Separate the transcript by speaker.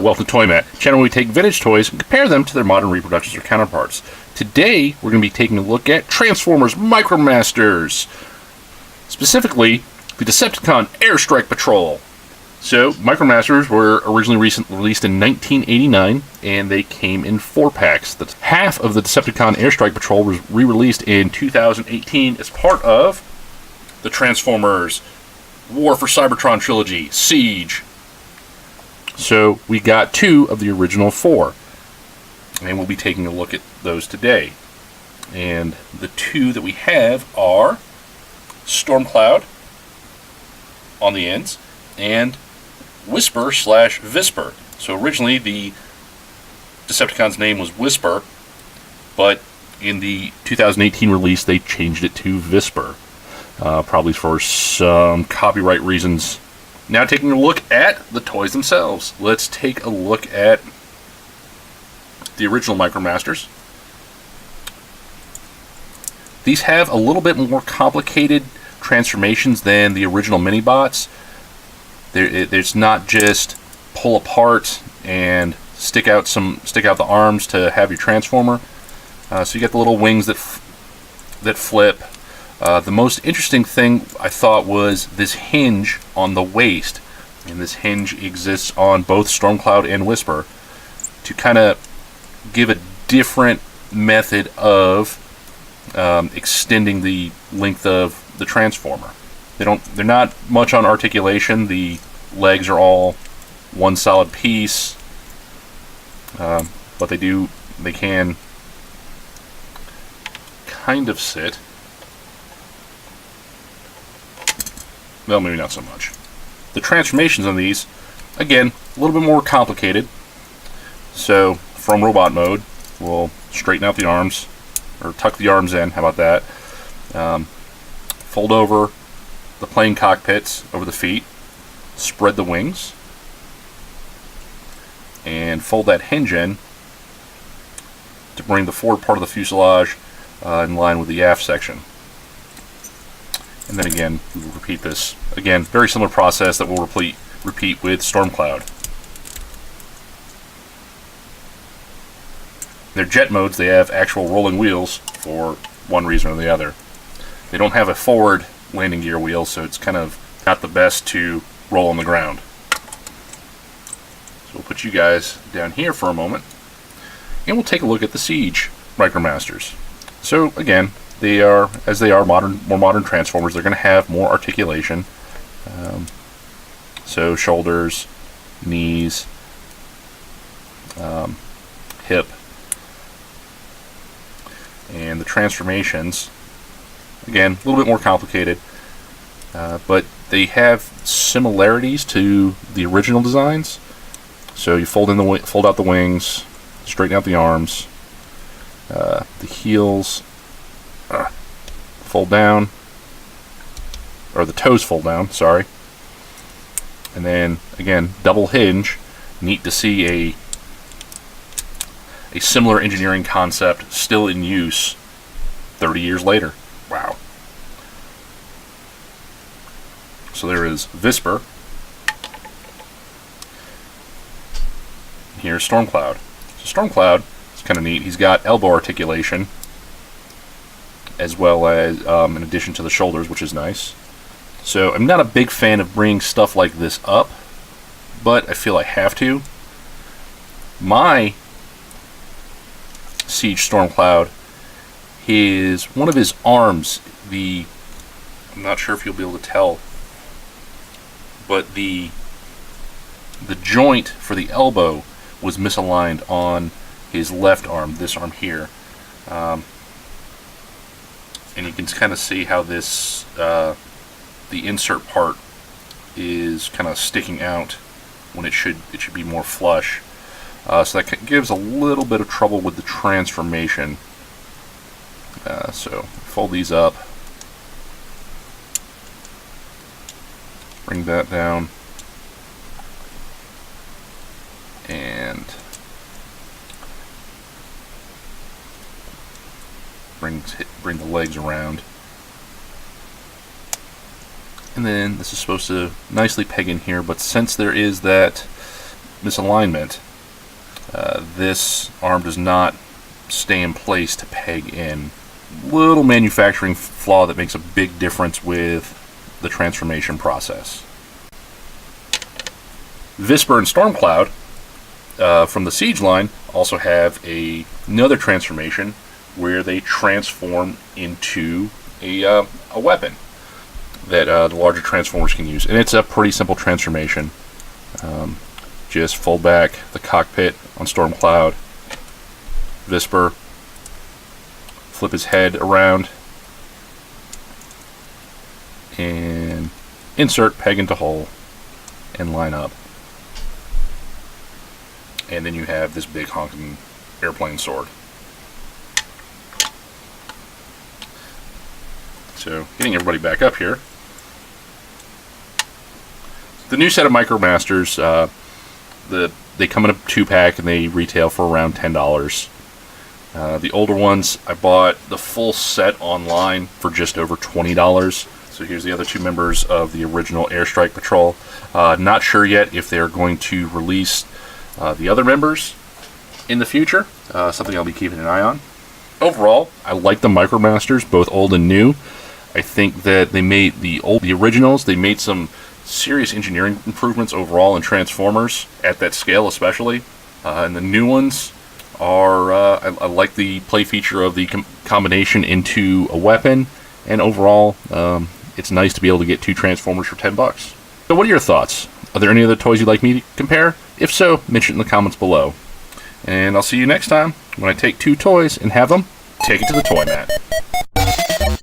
Speaker 1: welcome to ToyMatt, channel where we take vintage toys and compare them to their modern reproductions or counterparts. Today, we're going to be taking a look at Transformers Micromasters, specifically the Decepticon Airstrike Patrol. So, Micromasters were originally released in 1989, and they came in 4-packs. That's half of the Decepticon Airstrike Patrol was re-released in 2018 as part of the Transformers War for Cybertron trilogy, Seige. So we got 2 of the original 4, and we'll be taking a look at those today. And the 2 that we have are Stormcloud on the ends and Whisper/Visper. So originally the Decepticon's name was Whisper, but in the 2018 release they changed it to Visper, probably for some copyright reasons. Now taking a look at the toys themselves. Let's take a look at the original Micromasters. These have a little bit more complicated transformations than the original mini-bots. There's not just pull apart and stick out the arms to have your transformer. So you get the little wings that flip. The most interesting thing I thought was this hinge on the waist, and this hinge exists on both Stormcloud and Whisper to kind of give a different method of extending the length of the transformer. They're not much on articulation. The legs are all one solid piece, but they can kind of sit. Well, maybe not so much. The transformations on these, again, a little bit more complicated. So, from robot mode, we'll straighten out the arms, or tuck the arms in, how about that? Fold over the plane cockpits over the feet, spread the wings, and fold that hinge in to bring the forward part of the fuselage in line with the aft section. And then again, we will repeat this. Again, very similar process that we'll repeat with Stormcloud. Their jet modes, they have actual rolling wheels for one reason or the other. They don't have a forward landing gear wheel, so it's kind of not the best to roll on the ground. So we'll put you guys down here for a moment, and we'll take a look at the Seige Micromasters. So again, they are more modern Transformers. They're going to have more articulation. So shoulders, knees, hip, and the transformations, again, a little bit more complicated, but they have similarities to the original designs. So you fold out the wings, straighten out the arms, the heels fold down, or the toes fold down, sorry. And then, again, double hinge. Neat to see a similar engineering concept still in use 30 years later. Wow. So there is Visper. Here's Stormcloud. So Stormcloud is kind of neat. He's got elbow articulation, as well as in addition to the shoulders, which is nice. So I'm not a big fan of bringing stuff like this up, but I feel I have to. My Seige Stormcloud, one of his arms, I'm not sure if you'll be able to tell, but the joint for the elbow was misaligned on his left arm, this arm here. And you can kind of see how this, the insert part is kind of sticking out when it should be more flush. So that gives a little bit of trouble with the transformation. So fold these up, bring that down, and bring the legs around. And then this is supposed to nicely peg in here, but since there is that misalignment, this arm does not stay in place to peg in. Little manufacturing flaw that makes a big difference with the transformation process. Visper and Stormcloud from the Seige line also have another transformation where they transform into a weapon that the larger transformers can use, and it's a pretty simple transformation. Just fold back the cockpit on Stormcloud, Visper, flip his head around, and insert, peg into hole, and line up. And then you have this big honking airplane sword. So, getting everybody back up here. The new set of Micromasters, they come in a 2-pack and they retail for around $10. The older ones, I bought the full set online for just over $20. So here's the other 2 members of the original Airstrike Patrol. Not sure yet if they're going to release the other members in the future. Something I'll be keeping an eye on. Overall, I like the Micromasters, both old and new. I think that they made the originals, they made some serious engineering improvements overall in Transformers, at that scale especially. And the new ones are, I like the play feature of the combination into a weapon, and overall, it's nice to be able to get 2 Transformers for $10. So what are your thoughts? Are there any other toys you'd like me to compare? If so, mention it in the comments below. And I'll see you next time when I take 2 toys and have them take it to the ToyMatt.